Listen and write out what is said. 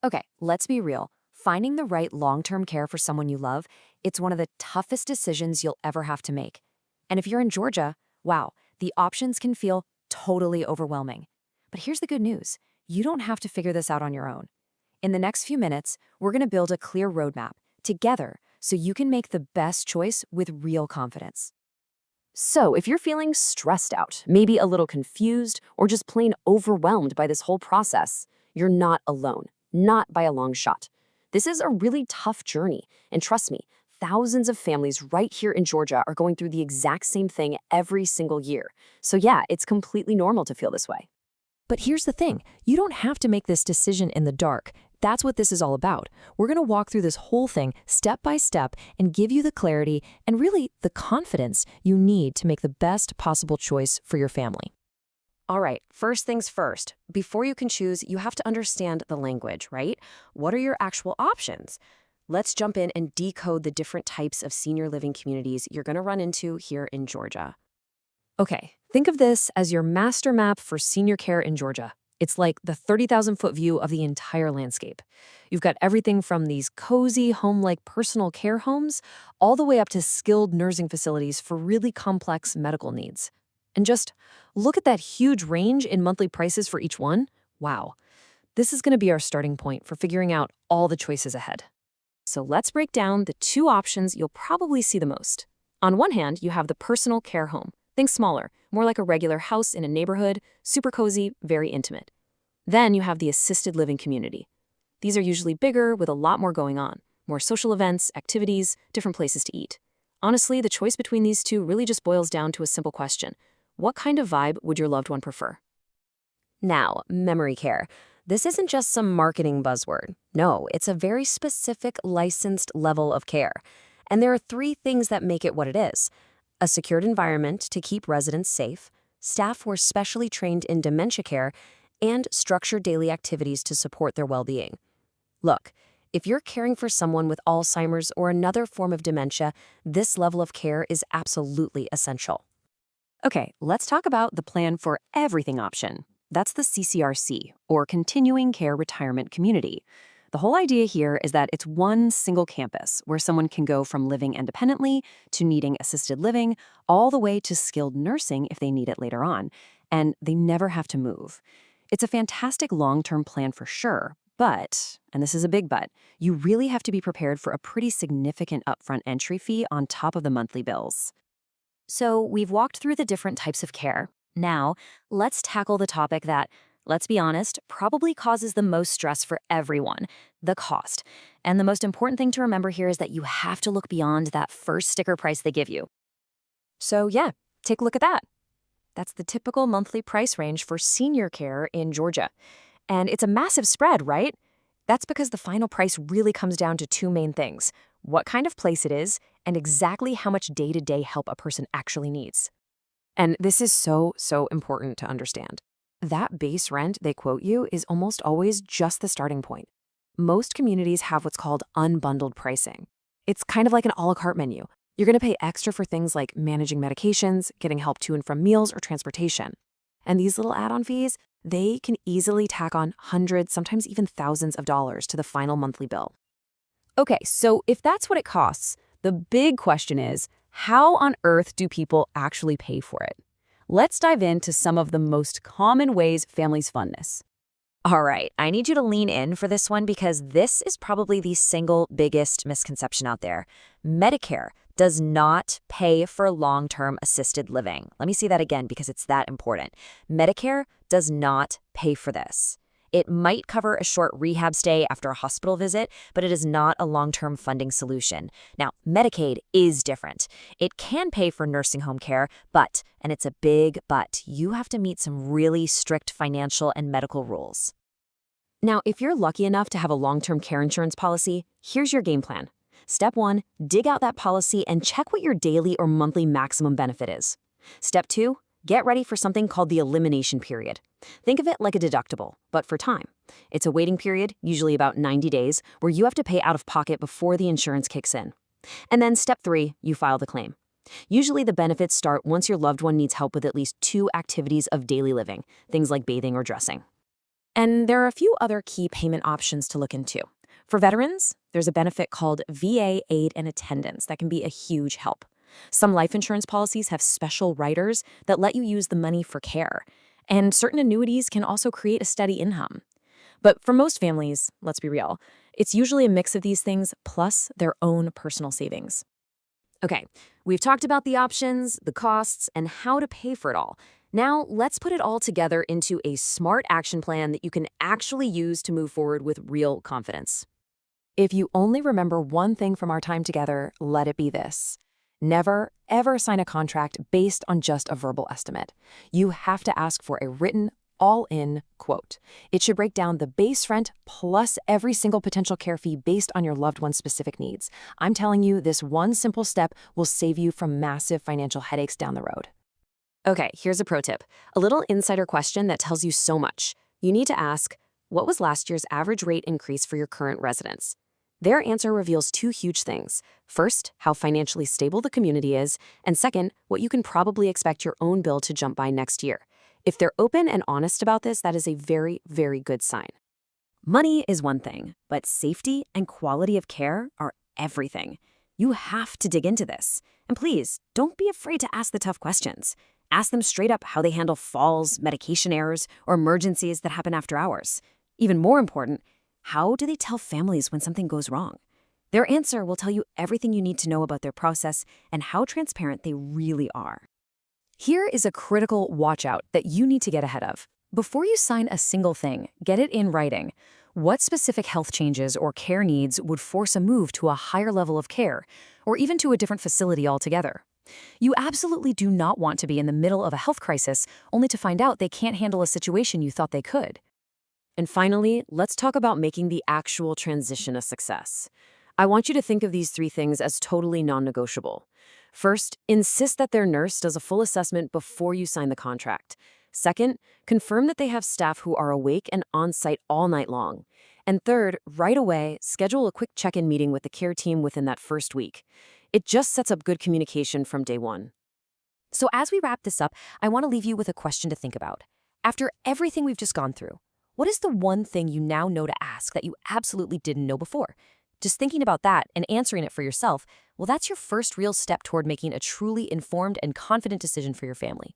Okay, let's be real. Finding the right long-term care for someone you love, it's one of the toughest decisions you'll ever have to make. And if you're in Georgia, wow, the options can feel totally overwhelming. But here's the good news. You don't have to figure this out on your own. In the next few minutes, we're going to build a clear roadmap together so you can make the best choice with real confidence. So, if you're feeling stressed out, maybe a little confused, or just plain overwhelmed by this whole process, you're not alone, not by a long shot. This is a really tough journey, and trust me, thousands of families right here in Georgia are going through the exact same thing every single year. So yeah, it's completely normal to feel this way. But here's the thing, you don't have to make this decision in the dark. That's what this is all about. We're going to walk through this whole thing step by step and give you the clarity and really the confidence you need to make the best possible choice for your family. All right, first things first. Before you can choose, you have to understand the language, right? What are your actual options? Let's jump in and decode the different types of senior living communities you're going to run into here in Georgia. Okay, think of this as your master map for senior care in Georgia. It's like the 30,000-foot view of the entire landscape. You've got everything from these cozy, home-like personal care homes all the way up to skilled nursing facilities for really complex medical needs. And just look at that huge range in monthly prices for each one. Wow. This is going to be our starting point for figuring out all the choices ahead. So let's break down the two options you'll probably see the most. On one hand, you have the personal care home. Think smaller, more like a regular house in a neighborhood, super cozy, very intimate. Then you have the assisted living community. These are usually bigger with a lot more going on, more social events, activities, different places to eat. Honestly, the choice between these two really just boils down to a simple question. What kind of vibe would your loved one prefer? Now, memory care. This isn't just some marketing buzzword. No, it's a very specific licensed level of care. And there are three things that make it what it is. A secured environment to keep residents safe, staff who are specially trained in dementia care, and structured daily activities to support their well-being. Look, if you're caring for someone with Alzheimer's or another form of dementia, this level of care is absolutely essential. Okay, let's talk about the plan for everything option. That's the CCRC, or Continuing Care Retirement Community. The whole idea here is that it's one single campus where someone can go from living independently to needing assisted living, all the way to skilled nursing if they need it later on, and they never have to move. It's a fantastic long-term plan for sure, but, and this is a big but, you really have to be prepared for a pretty significant upfront entry fee on top of the monthly bills. So we've walked through the different types of care. Now, let's tackle the topic that, let's be honest, probably causes the most stress for everyone, the cost. And the most important thing to remember here is that you have to look beyond that first sticker price they give you. So yeah, take a look at that. That's the typical monthly price range for senior care in Georgia. And it's a massive spread, right? That's because the final price really comes down to two main things: what kind of place it is, and exactly how much day-to-day help a person actually needs. And this is so important to understand. That base rent they quote you is almost always just the starting point. Most communities have what's called unbundled pricing. It's kind of like an a la carte menu. You're going to pay extra for things like managing medications, getting help to and from meals or transportation. And these little add-on fees, they can easily tack on hundreds, sometimes even thousands of dollars to the final monthly bill. Okay, so if that's what it costs, the big question is, how on earth do people actually pay for it? Let's dive into some of the most common ways families fund this. All right, I need you to lean in for this one because this is probably the single biggest misconception out there. Medicare does not pay for long-term assisted living. Let me see that again because it's that important. Medicare does not pay for this. It might cover a short rehab stay after a hospital visit, but it is not a long-term funding solution. Now, Medicaid is different. It can pay for nursing home care, but, and it's a big but, you have to meet some really strict financial and medical rules. Now, if you're lucky enough to have a long-term care insurance policy, here's your game plan. Step 1, dig out that policy and check what your daily or monthly maximum benefit is. Step 2, get ready for something called the elimination period. Think of it like a deductible, but for time. It's a waiting period, usually about 90 days, where you have to pay out of pocket before the insurance kicks in. And then step 3, you file the claim. Usually the benefits start once your loved one needs help with at least 2 activities of daily living, things like bathing or dressing. And there are a few other key payment options to look into. For veterans, there's a benefit called VA Aid and Attendance that can be a huge help. Some life insurance policies have special riders that let you use the money for care, and certain annuities can also create a steady income. But for most families, let's be real, it's usually a mix of these things plus their own personal savings. Okay, we've talked about the options, the costs, and how to pay for it all. Now, let's put it all together into a smart action plan that you can actually use to move forward with real confidence. If you only remember one thing from our time together, let it be this. Never, ever sign a contract based on just a verbal estimate. You have to ask for a written, all-in quote. It should break down the base rent plus every single potential care fee based on your loved one's specific needs. I'm telling you, this one simple step will save you from massive financial headaches down the road. Okay, here's a pro tip. A little insider question that tells you so much. You need to ask, what was last year's average rate increase for your current residents? Their answer reveals two huge things. First, how financially stable the community is, and second, what you can probably expect your own bill to jump by next year. If they're open and honest about this, that is a very, very good sign. Money is one thing, but safety and quality of care are everything. You have to dig into this. And please, don't be afraid to ask the tough questions. Ask them straight up how they handle falls, medication errors, or emergencies that happen after hours. Even more important, how do they tell families when something goes wrong? Their answer will tell you everything you need to know about their process and how transparent they really are. Here is a critical watch-out that you need to get ahead of. Before you sign a single thing, get it in writing. What specific health changes or care needs would force a move to a higher level of care, or even to a different facility altogether? You absolutely do not want to be in the middle of a health crisis only to find out they can't handle a situation you thought they could. And finally, let's talk about making the actual transition a success. I want you to think of these three things as totally non-negotiable. First, insist that their nurse does a full assessment before you sign the contract. Second, confirm that they have staff who are awake and on-site all night long. And third, right away, schedule a quick check-in meeting with the care team within that first week. It just sets up good communication from day one. So as we wrap this up, I want to leave you with a question to think about. After everything we've just gone through, what is the one thing you now know to ask that you absolutely didn't know before? Just thinking about that and answering it for yourself, well, that's your first real step toward making a truly informed and confident decision for your family.